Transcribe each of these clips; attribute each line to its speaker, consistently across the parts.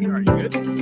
Speaker 1: Are you good?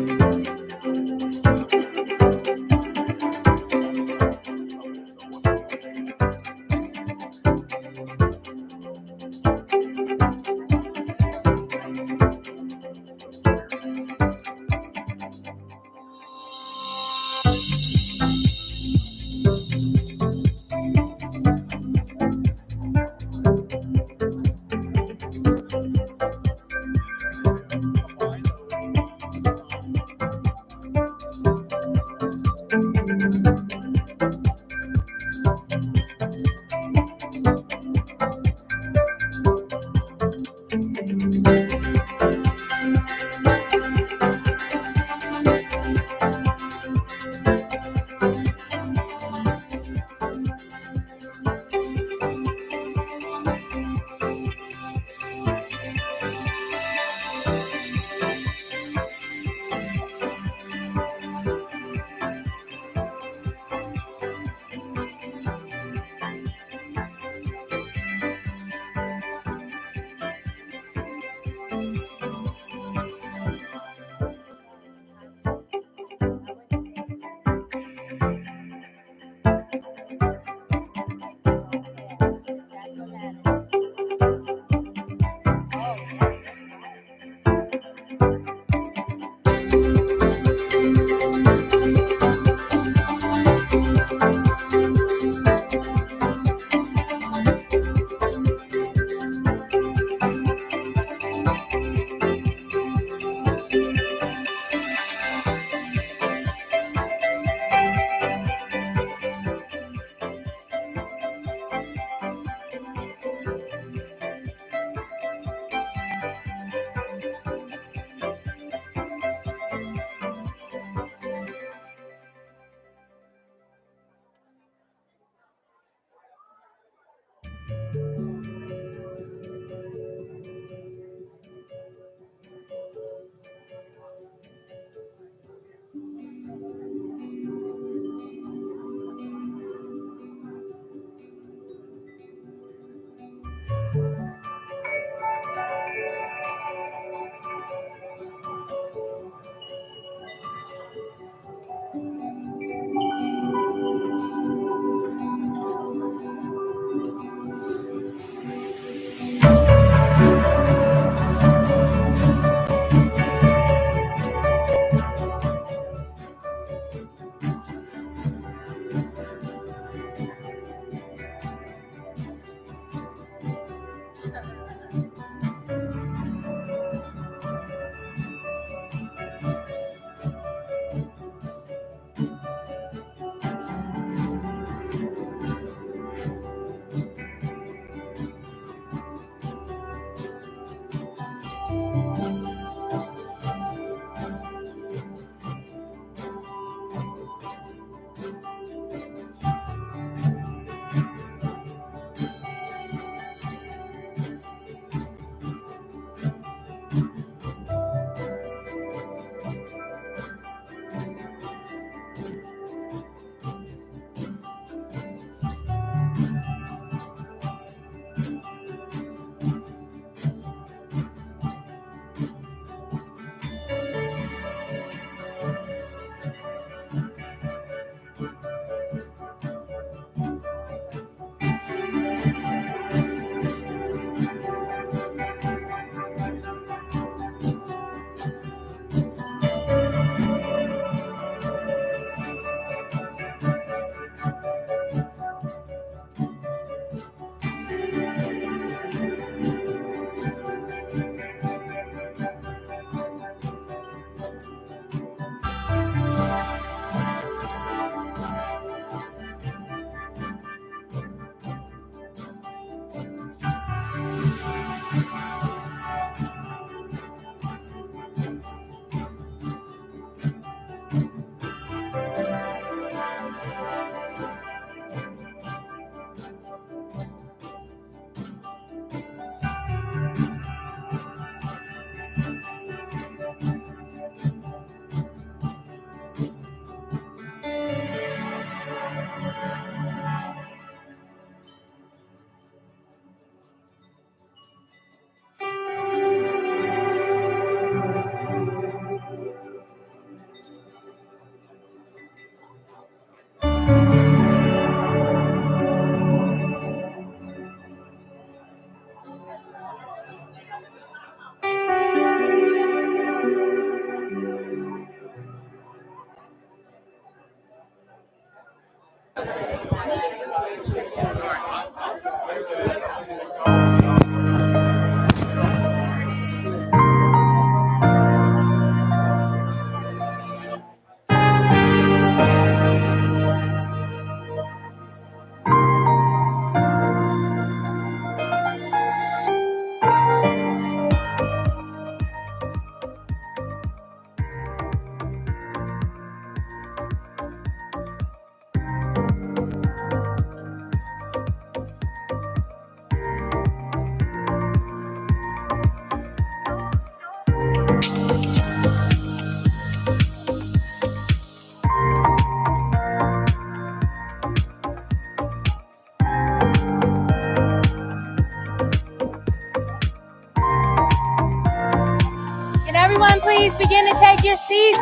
Speaker 2: Can everyone please begin to take your seats?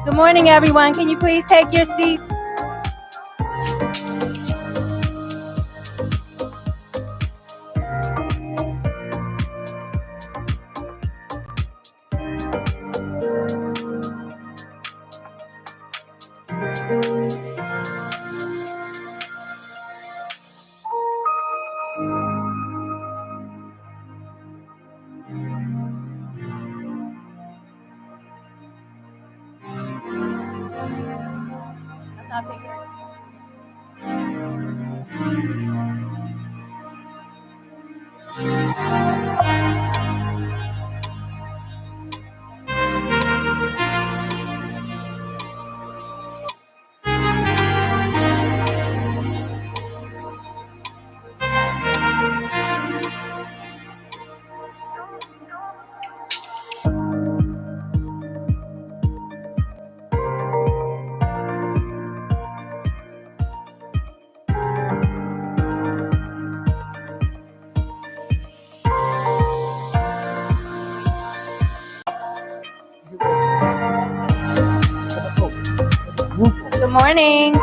Speaker 2: Good morning, everyone. Can you please take your seats? That's not big. Good morning.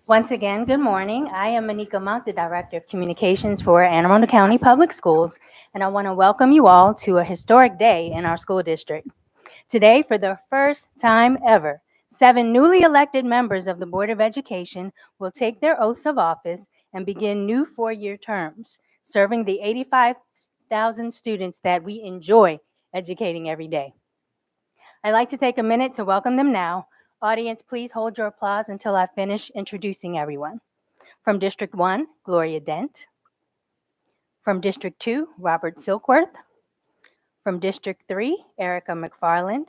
Speaker 2: Once again, good morning. I am Monica Monk, the Director of Communications for Anne Arundel County Public Schools, and I want to welcome you all to a historic day in our school district. Today, for the first time ever, 7 newly elected members of the Board of Education will take their oaths of office and begin new 4-year terms, serving the 85,000 students that we enjoy educating every day. I'd like to take a minute to welcome them now. Audience, please hold your applause until I finish introducing everyone. From District 1, Gloria Dent. From District 2, Robert Silkworth. From District 3, Erica McFarland.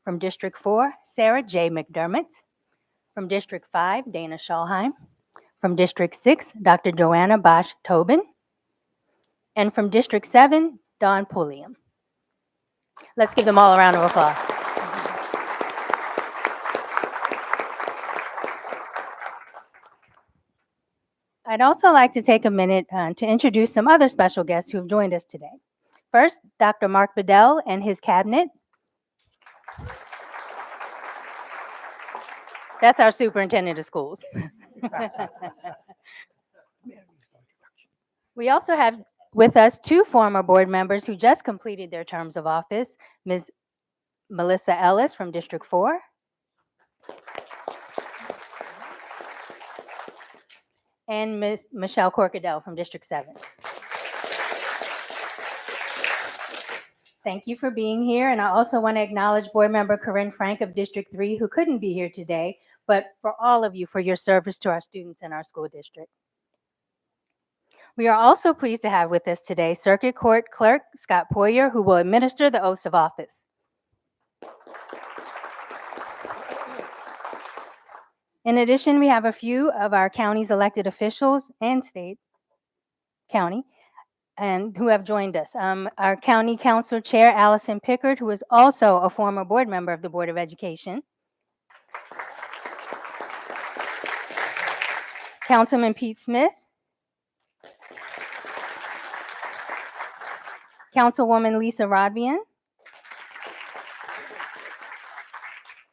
Speaker 2: From District 4, Sarah J. McDermott. From District 5, Dana Schalheim. From District 6, Dr. Joanna Bosch Tobin. And from District 7, Dawn Pulliam. Let's give them all a round of applause. I'd also like to take a minute to introduce some other special guests who have joined us today. First, Dr. Mark Bedell and his cabinet. That's our superintendent of schools. We also have with us 2 former board members who just completed their terms of office, Ms. Melissa Ellis from District 4, and Ms. Michelle Corcadell from District 7. Thank you for being here, and I also want to acknowledge Board Member Corinne Frank of District 3, who couldn't be here today, but for all of you for your service to our students in our school district. We are also pleased to have with us today Circuit Court Clerk Scott Poyer, who will administer the oaths of office. In addition, we have a few of our county's elected officials and state county and who have joined us. Our County Council Chair, Allison Pickard, who is also a former board member of the Board of Education. Councilman Pete Smith. Councilwoman Lisa Rodbian.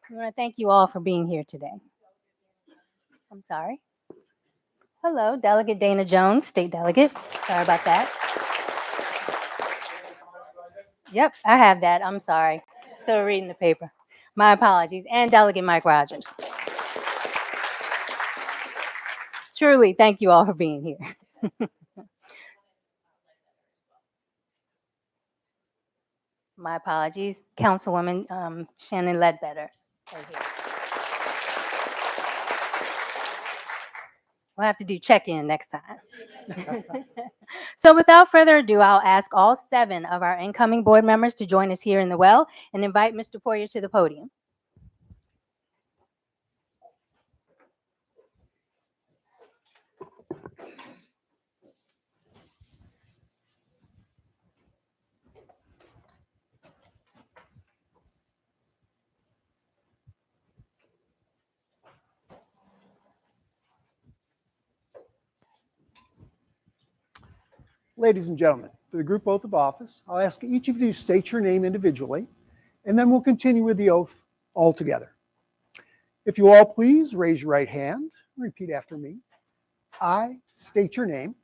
Speaker 2: I want to thank you all for being here today. I'm sorry. Hello, Delegate Dana Jones, State Delegate. Sorry about that. Yep, I have that. I'm sorry. Still reading the paper. My apologies. And Delegate Mike Rogers. Truly, thank you all for being here. My apologies. Councilwoman Shannon Ledbetter. Right here. We'll have to do check-in next time. So without further ado, I'll ask all 7 of our incoming board members to join us here in the well and invite Mr. Poyer to the podium.
Speaker 1: Ladies and gentlemen, for the group oath of office, I'll ask each of you to state your name individually, and then we'll continue with the oath all together. If you all please raise your right hand and repeat after me. I state your name.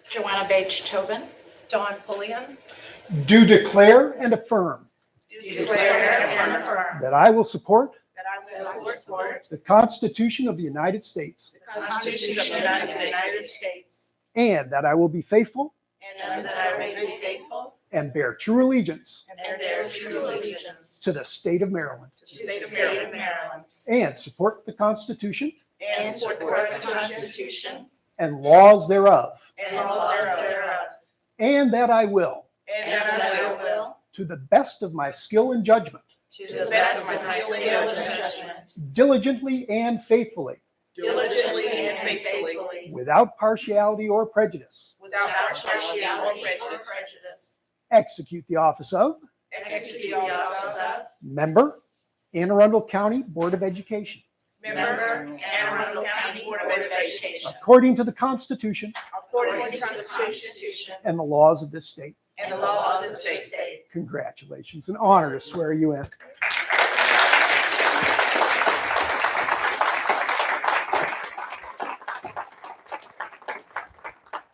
Speaker 3: Joanna Bache Tobin. Dawn Pulliam.
Speaker 1: Do declare and affirm that I will support the Constitution of the United States and that I will be faithful and bear true allegiance to the state of Maryland and support the Constitution and laws thereof, and that I will, to the best of my skill and judgment, diligently and faithfully, without partiality or prejudice, execute the office of Member, Anne Arundel County Board of Education, according to the Constitution and the laws of this state. Congratulations. An honor to swear you in.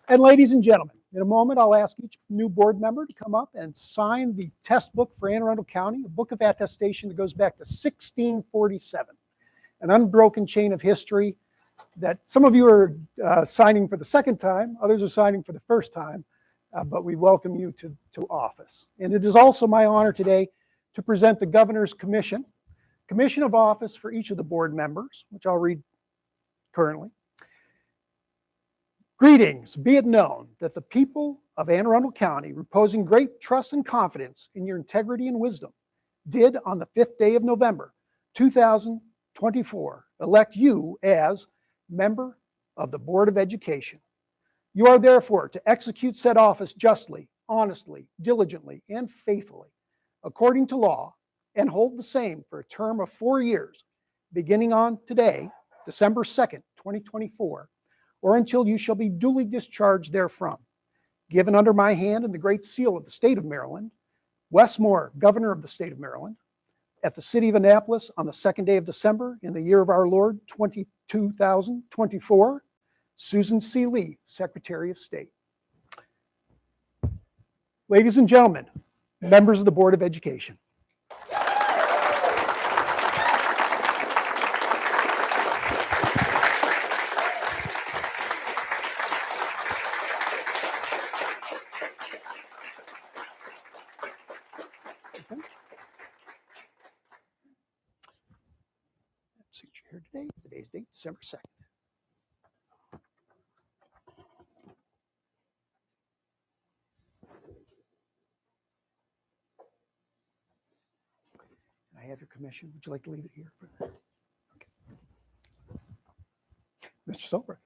Speaker 1: And ladies and gentlemen, in a moment, I'll ask each new board member to come up and sign the test book for Anne Arundel County, a book of attestation that goes back to 1647, an unbroken chain of history that some of you are signing for the second time, others are signing for the first time, but we welcome you to office. And it is also my honor today to present the Governor's Commission of Office for each of the board members, which I'll read currently. Greetings, be it known that the people of Anne Arundel County, reposing great trust and confidence in your integrity and wisdom, did on the 5th day of November, 2024, elect you as member of the Board of Education. You are therefore to execute said office justly, honestly, diligently, and faithfully, according to law, and hold the same for a term of 4 years, beginning on today, December 2nd, 2024, or until you shall be duly discharged therefrom. Given under my hand and the great seal of the state of Maryland, Wes Moore, Governor of the state of Maryland, at the city of Annapolis on the 2nd day of December in the year of our Lord, 2024, Susan C. Lee, Secretary of State. Ladies and gentlemen, members of the Board of Education. Today's date, December 2nd. I have your commission. Would you like to leave it here? Okay. Mr. Solberg.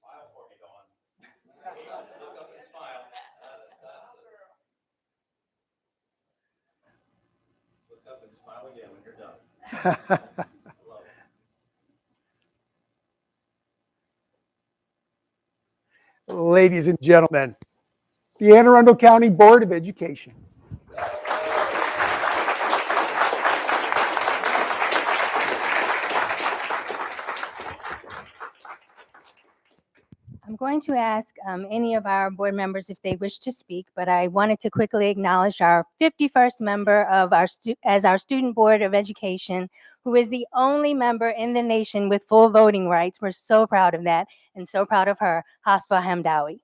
Speaker 4: Smile for me, Dawn. Look up and smile. Look up and smile again when you're done. I love it.
Speaker 1: Ladies and gentlemen, the Anne Arundel County Board of Education.
Speaker 2: I'm going to ask any of our board members if they wish to speak, but I wanted to quickly acknowledge our 51st member of as our Student Board of Education, who is the only member in the nation with full voting rights. We're so proud of that and so proud of her, Hasfa Hamdawi.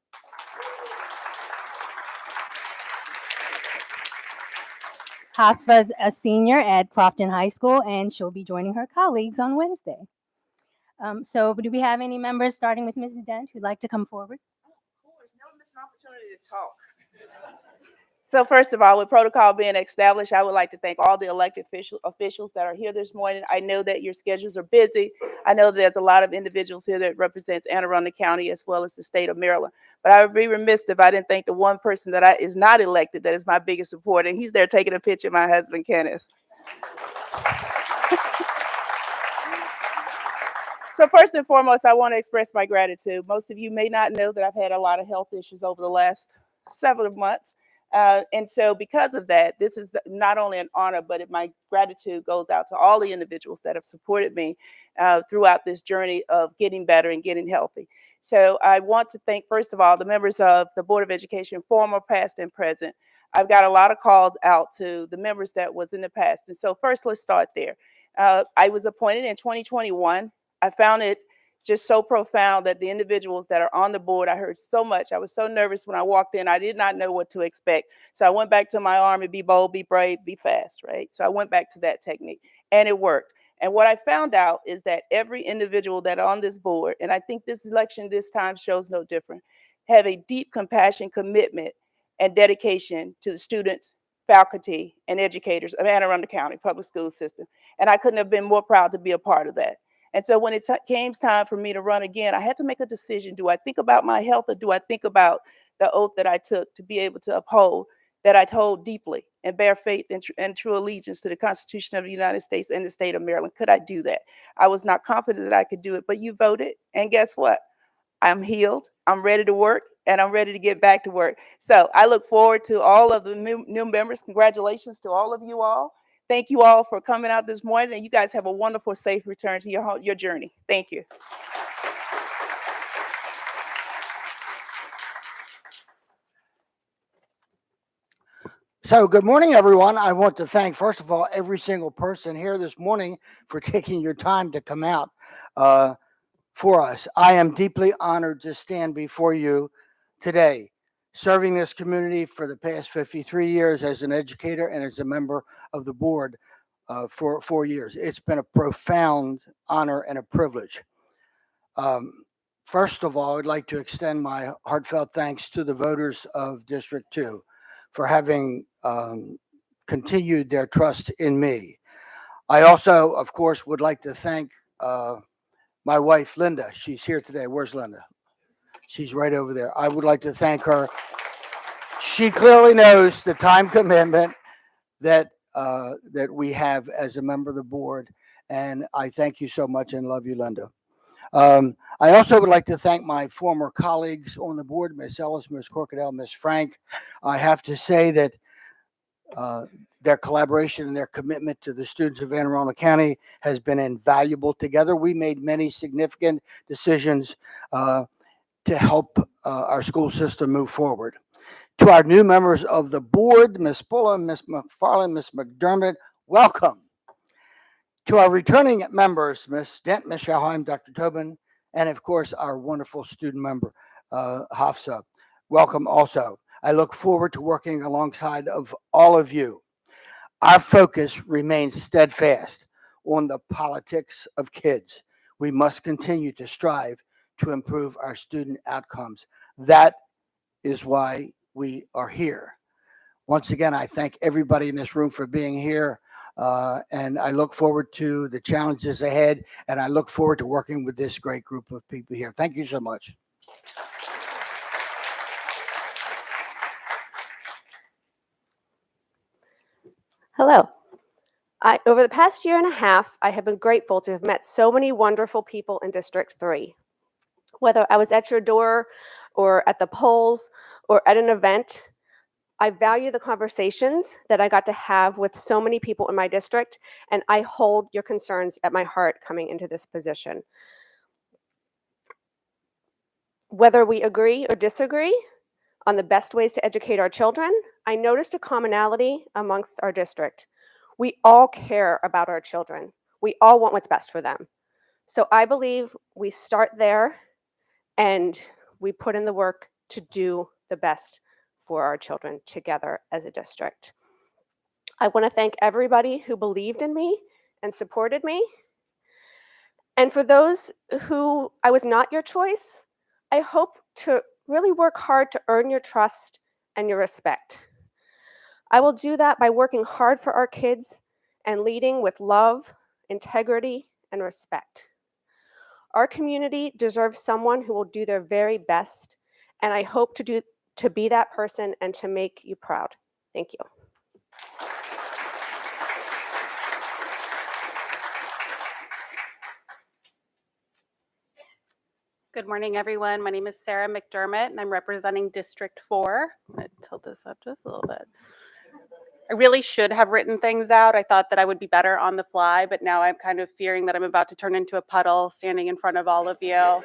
Speaker 2: Hasfa's a senior at Crofton High School, and she'll be joining her colleagues on Wednesday. So do we have any members, starting with Mrs. Dent, who'd like to come forward?
Speaker 5: Of course, never miss an opportunity to talk. So first of all, with protocol being established, I would like to thank all the elected officials that are here this morning. I know that your schedules are busy. I know there's a lot of individuals here that represents Anne Arundel County as well as the state of Maryland. But I would be remiss if I didn't thank the one person that is not elected that is my biggest supporter. And he's there taking a picture of my husband, Kenneth. So first and foremost, I want to express my gratitude. Most of you may not know that I've had a lot of health issues over the last several months. And so because of that, this is not only an honor, but my gratitude goes out to all the individuals that have supported me throughout this journey of getting better and getting healthy. So I want to thank, first of all, the members of the Board of Education, former, past, and present. I've got a lot of calls out to the members that was in the past. And so first, let's start there. I was appointed in 2021. I found it just so profound that the individuals that are on the board, I heard so much. I was so nervous when I walked in. I did not know what to expect. So I went back to my army, be bold, be brave, be fast, right? So I went back to that technique and it worked. And what I found out is that every individual that on this board, and I think this election this time shows no different, have a deep compassion, commitment, and dedication to the students, faculty, and educators of Anne Arundel County Public School System. And I couldn't have been more proud to be a part of that. And so when it came time for me to run again, I had to make a decision. Do I think about my health or do I think about the oath that I took to be able to uphold, that I hold deeply and bear faith and true allegiance to the Constitution of the United States and the state of Maryland? Could I do that? I was not confident that I could do it, but you voted. And guess what? I'm healed, I'm ready to work, and I'm ready to get back to work. So I look forward to all of the new members. Congratulations to all of you all. Thank you all for coming out this morning, and you guys have a wonderful, safe return to your journey. Thank you.
Speaker 6: So, good morning, everyone. I want to thank, first of all, every single person here this morning for taking your time to come out for us. I am deeply honored to stand before you today, serving this community for the past 53 years as an educator and as a member of the board for 4 years. It's been a profound honor and a privilege. First of all, I'd like to extend my heartfelt thanks to the voters of District 2 for having continued their trust in me. I also, of course, would like to thank my wife, Linda. She's here today. Where's Linda? She's right over there. I would like to thank her. She clearly knows the time commitment that that we have as a member of the board, and I thank you so much and love you, Linda. I also would like to thank my former colleagues on the board, Ms. Ellis, Ms. Corkadell, Ms. Frank. I have to say that their collaboration and their commitment to the students of Anne Arundel County has been invaluable. Together, we made many significant decisions to help our school system move forward. To our new members of the board, Ms. Bulla, Ms. McFarland, Ms. McDermott, welcome. To our returning members, Ms. Dent, Ms. Schauheim, Dr. Tobin, and of course, our wonderful student member, Hafsa, welcome also. I look forward to working alongside of all of you. Our focus remains steadfast on the politics of kids. We must continue to strive to improve our student outcomes. That is why we are here. Once again, I thank everybody in this room for being here, and I look forward to the challenges ahead, and I look forward to working with this great group of people here. Thank you so much.
Speaker 7: Hello. Over the past year and a half, I have been grateful to have met so many wonderful people in District 3. Whether I was at your door or at the polls or at an event, I value the conversations that I got to have with so many people in my district, and I hold your concerns at my heart coming into this position. Whether we agree or disagree on the best ways to educate our children, I noticed a commonality amongst our district. We all care about our children. We all want what's best for them. So I believe we start there and we put in the work to do the best for our children together as a district. I want to thank everybody who believed in me and supported me. And for those who I was not your choice, I hope to really work hard to earn your trust and your respect. I will do that by working hard for our kids and leading with love, integrity, and respect. Our community deserves someone who will do their very best, and I hope to be that person and to make you proud. Thank you.
Speaker 8: Good morning, everyone. My name is Sarah McDermott, and I'm representing District 4. I'm going to tilt this up just a little bit. I really should have written things out. I thought that I would be better on the fly, but now I'm kind of fearing that I'm about to turn into a puddle standing in front of all of you.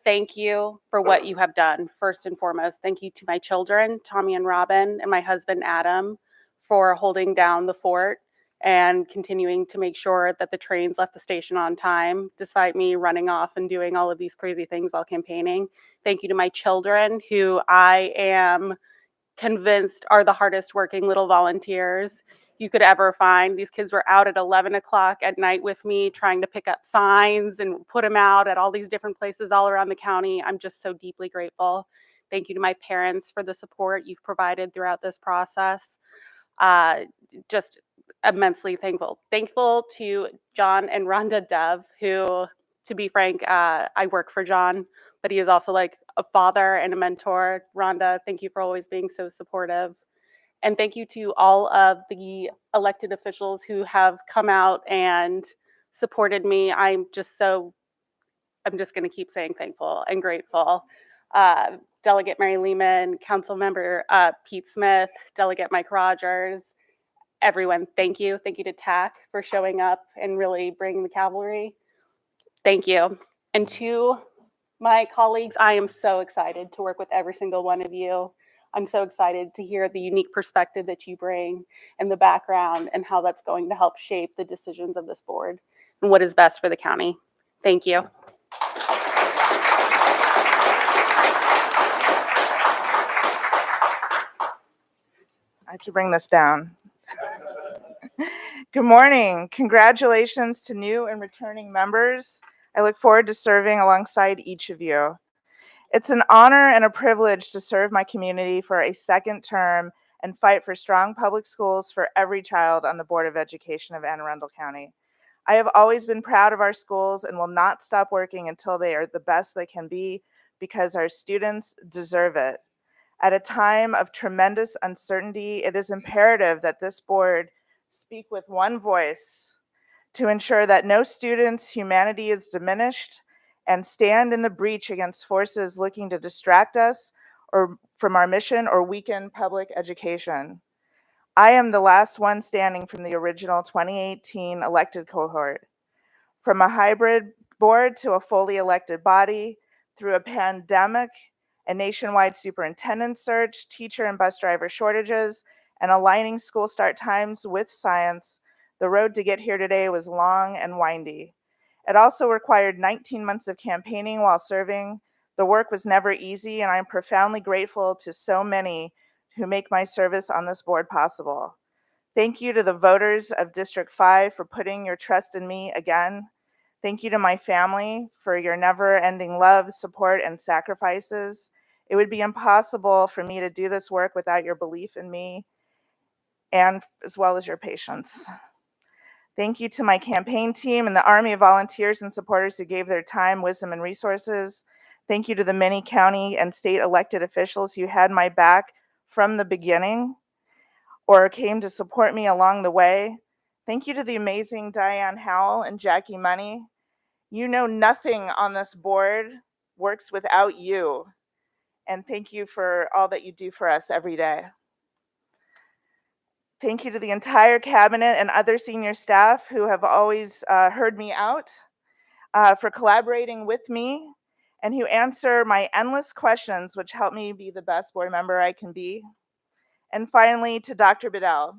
Speaker 8: Thank you for what you have done, first and foremost. Thank you to my children, Tommy and Robin, and my husband, Adam, for holding down the fort and continuing to make sure that the trains left the station on time, despite me running off and doing all of these crazy things while campaigning. Thank you to my children, who I am convinced are the hardest working little volunteers you could ever find. These kids were out at 11 o'clock at night with me trying to pick up signs and put them out at all these different places all around the county. I'm just so deeply grateful. Thank you to my parents for the support you've provided throughout this process. Just immensely thankful. Thankful to John and Rhonda Dove, who, to be frank, I work for John, but he is also like a father and a mentor. Rhonda, thank you for always being so supportive. And thank you to all of the elected officials who have come out and supported me. I'm just going to keep saying thankful and grateful. Delegate Mary Lehman, Council Member Pete Smith, Delegate Mike Rogers, everyone, thank you. Thank you to TAC for showing up and really bringing the cavalry. Thank you. And to my colleagues, I am so excited to work with every single one of you. I'm so excited to hear the unique perspective that you bring and the background and how that's going to help shape the decisions of this board and what is best for the county. Thank you.
Speaker 9: I have to bring this down. Good morning. Congratulations to new and returning members. I look forward to serving alongside each of you. It's an honor and a privilege to serve my community for a second term and fight for strong public schools for every child on the Board of Education of Anne Arundel County. I have always been proud of our schools and will not stop working until they are the best they can be because our students deserve it. At a time of tremendous uncertainty, it is imperative that this board speak with one voice to ensure that no student's humanity is diminished and stand in the breach against forces looking to distract us or from our mission or weaken public education. I am the last one standing from the original 2018 elected cohort. From a hybrid board to a fully elected body, through a pandemic, a nationwide superintendent search, teacher and bus driver shortages, and aligning school start times with science, the road to get here today was long and windy. It also required 19 months of campaigning while serving. The work was never easy, and I'm profoundly grateful to so many who make my service on this board possible. Thank you to the voters of District 5 for putting your trust in me again. Thank you to my family for your never-ending love, support, and sacrifices. It would be impossible for me to do this work without your belief in me, and as well as your patience. Thank you to my campaign team and the army of volunteers and supporters who gave their time, wisdom, and resources. Thank you to the many county and state elected officials who had my back from the beginning or came to support me along the way. Thank you to the amazing Diane Howell and Jackie Money. You know nothing on this board works without you. And thank you for all that you do for us every day. Thank you to the entire cabinet and other senior staff who have always heard me out, for collaborating with me, and who answer my endless questions, which help me be the best board member I can be. And finally, to Dr. Bedell,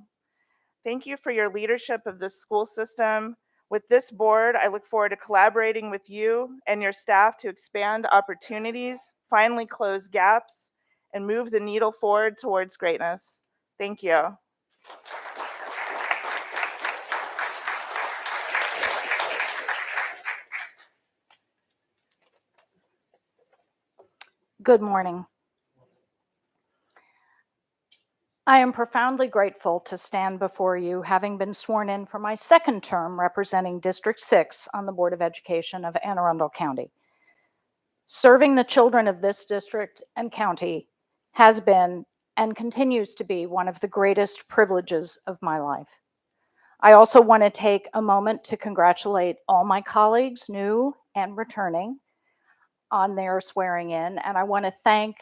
Speaker 9: thank you for your leadership of this school system. With this board, I look forward to collaborating with you and your staff to expand opportunities, finally close gaps, and move the needle forward towards greatness. Thank you.
Speaker 10: Good morning. I am profoundly grateful to stand before you, having been sworn in for my second term representing District 6 on the Board of Education of Anne Arundel County. Serving the children of this district and county has been and continues to be one of the greatest privileges of my life. I also want to take a moment to congratulate all my colleagues, new and returning, on their swearing in, and I want to thank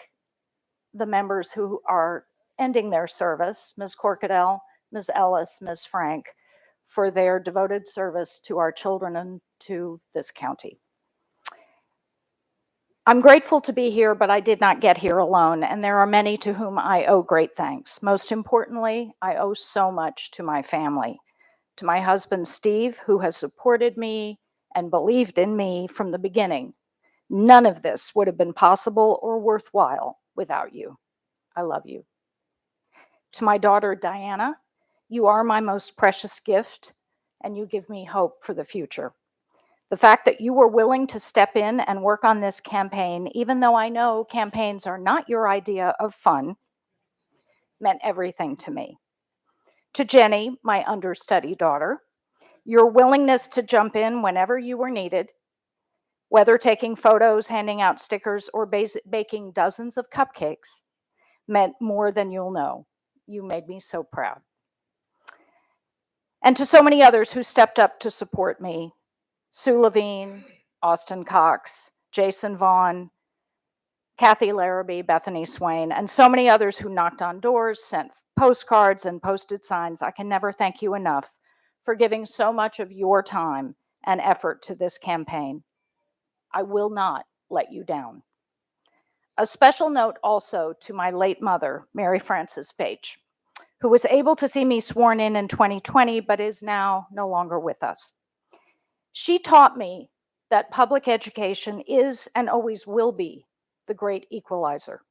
Speaker 10: the members who are ending their service, Ms. Corkadell, Ms. Ellis, Ms. Frank, for their devoted service to our children and to this county. I'm grateful to be here, but I did not get here alone, and there are many to whom I owe great thanks. Most importantly, I owe so much to my family, to my husband, Steve, who has supported me and believed in me from the beginning. None of this would have been possible or worthwhile without you. I love you. To my daughter, Diana, you are my most precious gift, and you give me hope for the future. The fact that you were willing to step in and work on this campaign, even though I know campaigns are not your idea of fun, meant everything to me. To Jenny, my understudy daughter, your willingness to jump in whenever you were needed, whether taking photos, handing out stickers, or baking dozens of cupcakes, meant more than you'll know. You made me so proud. And to so many others who stepped up to support me, Sue Levine, Austin Cox, Jason Vaughn, Kathy Larrabee, Bethany Swain, and so many others who knocked on doors, sent postcards, and posted signs. I can never thank you enough for giving so much of your time and effort to this campaign. I will not let you down. A special note also to my late mother, Mary Frances Page, who was able to see me sworn in 2020, but is now no longer with us. She taught me that public education is and always will be the great equalizer.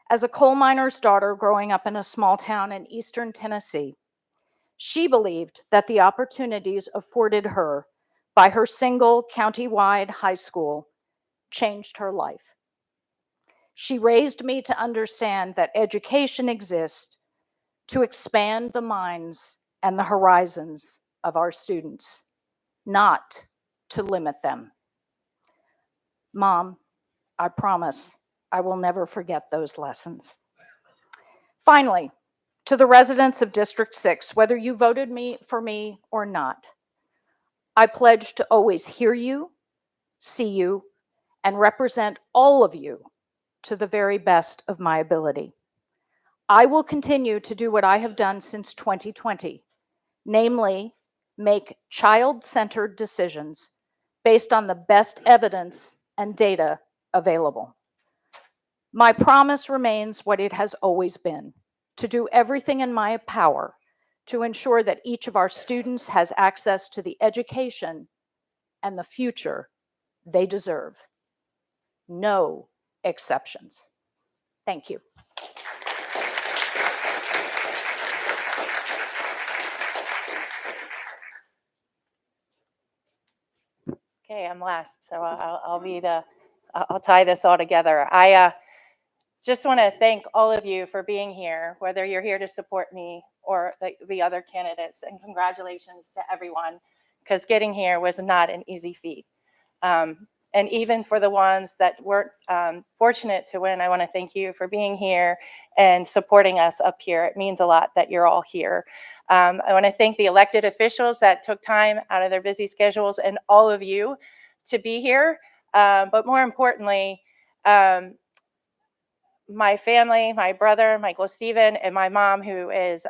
Speaker 10: As a coal miner's daughter growing up in a small town in eastern Tennessee, she believed that the opportunities afforded her by her single county-wide high school changed her life. She raised me to understand that education exists to expand the minds and the horizons of our students, not to limit them. Mom, I promise I will never forget those lessons. Finally, to the residents of District 6, whether you voted for me or not, I pledge to always hear you, see you, and represent all of you to the very best of my ability. I will continue to do what I have done since 2020, namely, make child-centered decisions based on the best evidence and data available. My promise remains what it has always been, to do everything in my power to ensure that each of our students has access to the education and the future they deserve. No exceptions. Thank you.
Speaker 11: Okay, I'm last, so I'll tie this all together. I just want to thank all of you for being here, whether you're here to support me or the other candidates, and congratulations to everyone, because getting here was not an easy feat. And even for the ones that weren't fortunate to win, I want to thank you for being here and supporting us up here. It means a lot that you're all here. I want to thank the elected officials that took time out of their busy schedules and all of you to be here. But more importantly, my family, my brother, Michael Stephen, and my mom, who is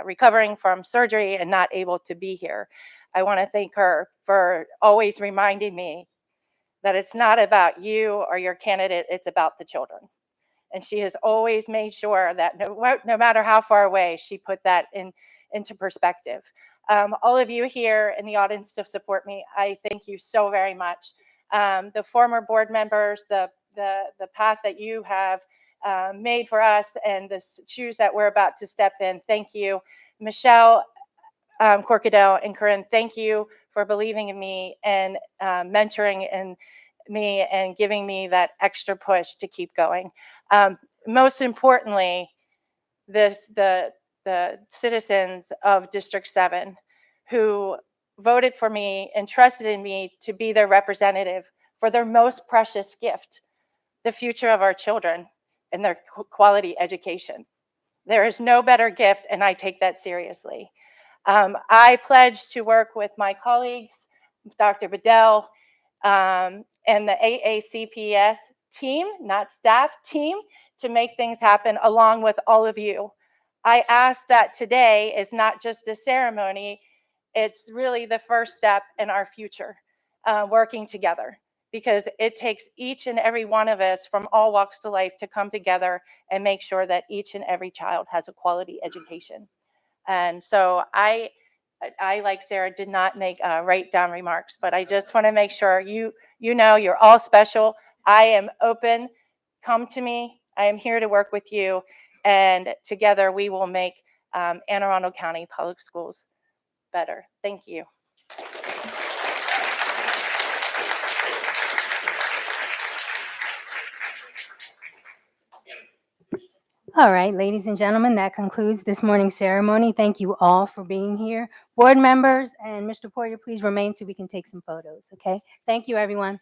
Speaker 11: recovering from surgery and not able to be here. I want to thank her for always reminding me that it's not about you or your candidate, it's about the children. And she has always made sure that no matter how far away, she put that into perspective. All of you here in the audience to support me, I thank you so very much. The former board members, the path that you have made for us and the shoes that we're about to step in, thank you. Michelle, Corcadell, and Corinne, thank you for believing in me and mentoring in me and giving me that extra push to keep going. Most importantly, the citizens of District 7 who voted for me and trusted in me to be their representative for their most precious gift, the future of our children and their quality education. There is no better gift, and I take that seriously. I pledge to work with my colleagues, Dr. Bedell, and the AACPS team, not staff, team, to make things happen along with all of you. I ask that today is not just a ceremony, it's really the first step in our future, working together, because it takes each and every one of us from all walks of life to come together and make sure that each and every child has a quality education. And so I, like Sarah, did not make write down remarks, but I just want to make sure you know you're all special. I am open. Come to me. I am here to work with you, and together we will make Anne Arundel County Public Schools better. Thank you.
Speaker 2: All right, ladies and gentlemen, that concludes this morning's ceremony. Thank you all for being here. Board members and Mr. Poirier, please remain so we can take some photos, okay? Thank you, everyone.